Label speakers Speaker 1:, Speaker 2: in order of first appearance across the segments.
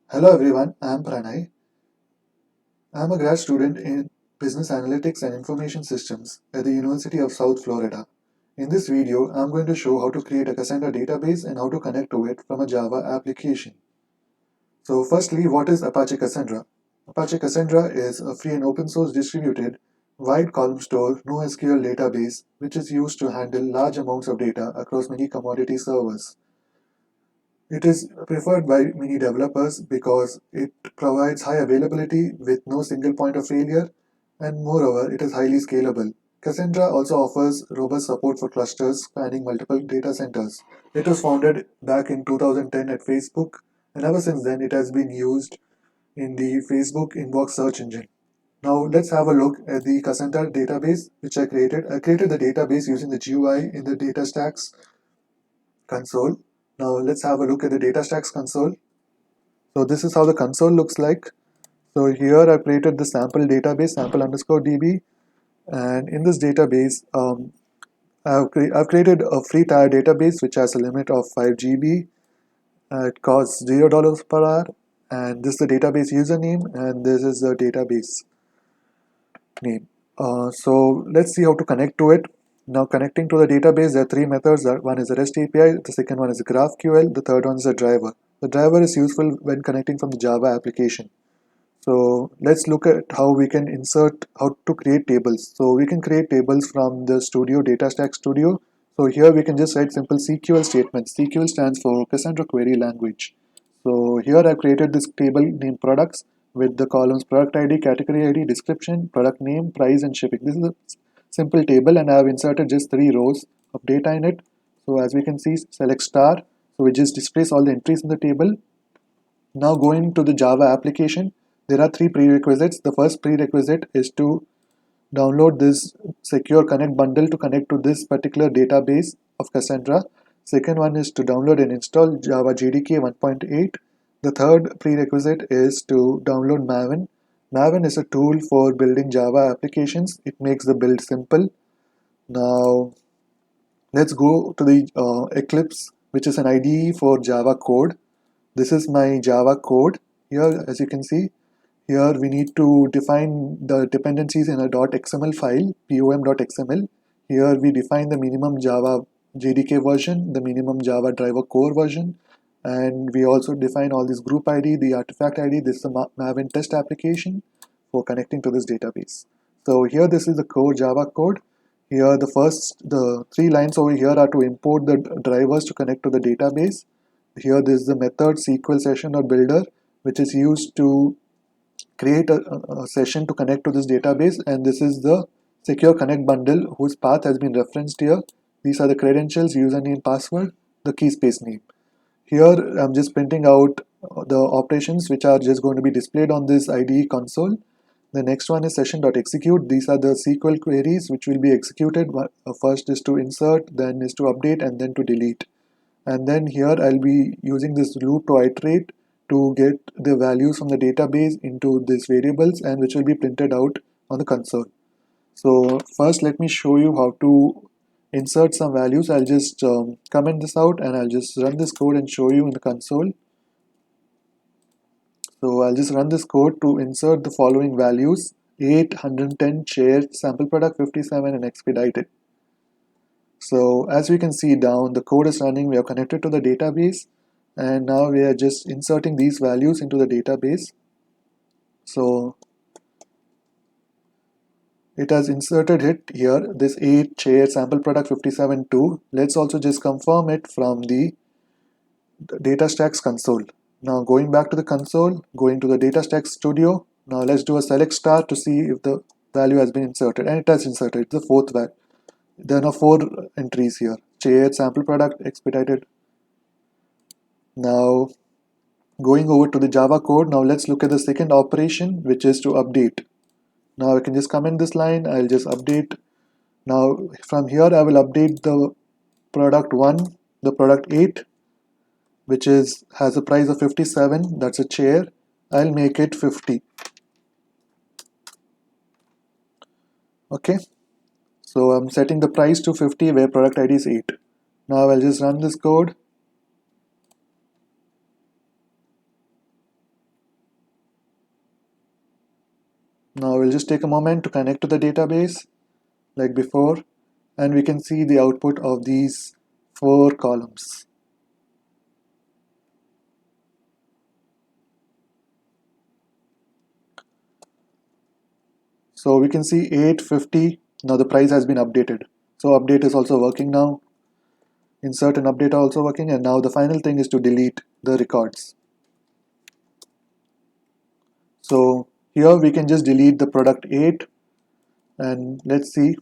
Speaker 1: Hello everyone, I am Pranay. I am a grad student in Business Analytics and Information Systems at the University of South Florida. In this video, I am going to show how to create a Cassandra database and how to connect to it from a Java application. So firstly, what is Apache Cassandra? Apache Cassandra is a free and open source distributed wide column store NoSQL database which is used to handle large amounts of data across many commodity servers. It is preferred by many developers because it provides high availability with no single point of failure, and moreover, it is highly scalable. Cassandra also offers robust support for clusters spanning multiple data centers. It was founded back in 2010 at Facebook, and ever since then, it has been used in the Facebook inbox search engine. Now, let's have a look at the Cassandra database which I created. I created the database using the GUI in the DataStax console. Now let's have a look at the DataStax console. So this is how the console looks like. So here I've created the sample database, sample underscore DB, and in this database, I've created a free tier database which has a limit of 5 GB. It costs $0 per hour, and this is the database username, and this is the database name. So let's see how to connect to it. Now connecting to the database, there are three methods. One is a REST API, the second one is a GraphQL, the third one is a driver. The driver is useful when connecting from the Java application. So let's look at how we can how to create tables. So we can create tables from the Studio, DataStax Studio. So here we can just write simple SQL statements. SQL stands for Cassandra Query Language. So here I've created this table named products with the columns product ID, category ID, description, product name, price, and shipping. This is a simple table, and I have inserted just 3 rows of data in it. So as we can see, select star. So it just displays all the entries in the table. Now going to the Java application, there are three prerequisites. The first prerequisite is to download this secure connect bundle to connect to this particular database of Cassandra. Second one is to download and install Java JDK 1.8. The third prerequisite is to download Maven. Maven is a tool for building Java applications. It makes the build simple. Now let's go to the Eclipse, which is an IDE for Java code. This is my Java code. Here, as you can see, here we need to define the dependencies in a .xml file, pom.xml. Here we define the minimum Java JDK version, the minimum Java driver core version, and we also define all this group ID, the artifact ID. This is the Maven test application for connecting to this database. So here this is the core Java code. Here the 3 lines over here are to import the drivers to connect to the database. Here this is the method SQL session or builder, which is used to create a session to connect to this database, and this is the secure connect bundle whose path has been referenced here. These are the credentials, username, password, the key space name. Here I'm just printing out the operations which are just going to be displayed on this IDE console. The next one is session.execute. These are the SQL queries which will be executed. First is to insert, then is to update, and then to delete. And then here I'll be using this loop to iterate to get the values from the database into these variables, and which will be printed out on the console. So first let me show you how to insert some values. I'll just comment this out and I'll just run this code and show you in the console. So I'll just run this code to insert the following values: 8, 110, shared, sample product 57, and expedited. So as we can see down, the code is running. We are connected to the database, and now we are just inserting these values into the database. So it has inserted it here, this 8 chair sample product 57 2. Let's also just confirm it from the DataStax console. Now going back to the console, going to the DataStax studio. Now let's do a select star to see if the value has been inserted, and it has inserted. It's the fourth value. There are now 4 entries here: chair, sample product, expedited. Now going over to the Java code, now let's look at the second operation, which is to update. Now I can just comment this line, I'll just update. Now from here I will update the product 1, the product 8, which has a price of 57, that's a chair. I'll make it 50. Okay, so I'm setting the price to 50 where product ID is 8. Now I'll just run this code. Now we'll just take a moment to connect to the database like before, and we can see the output of these 4 columns. So we can see 850. Now the price has been updated. So update is also working now. Insert and update are also working, and now the final thing is to delete the records. So here we can just delete the product 8, and let's see.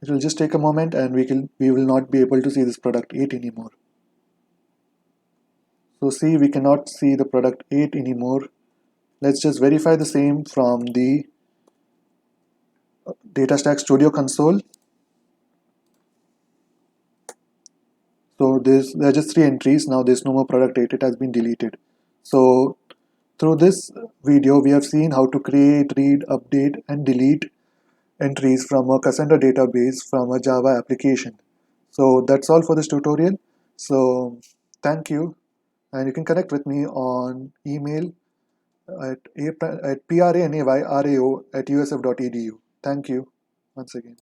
Speaker 1: It will just take a moment, and we will not be able to see this product 8 anymore. So see, we cannot see the product 8 anymore. Let's just verify the same from the DataStax Studio console. So there are just 3 entries. Now there's no more product 8. It has been deleted. So through this video, we have seen how to create, read, update, and delete entries from a Cassandra database from a Java application. So that's all for this tutorial. So thank you, and you can connect with me on email at pranay@usf.edu. Thank you once again.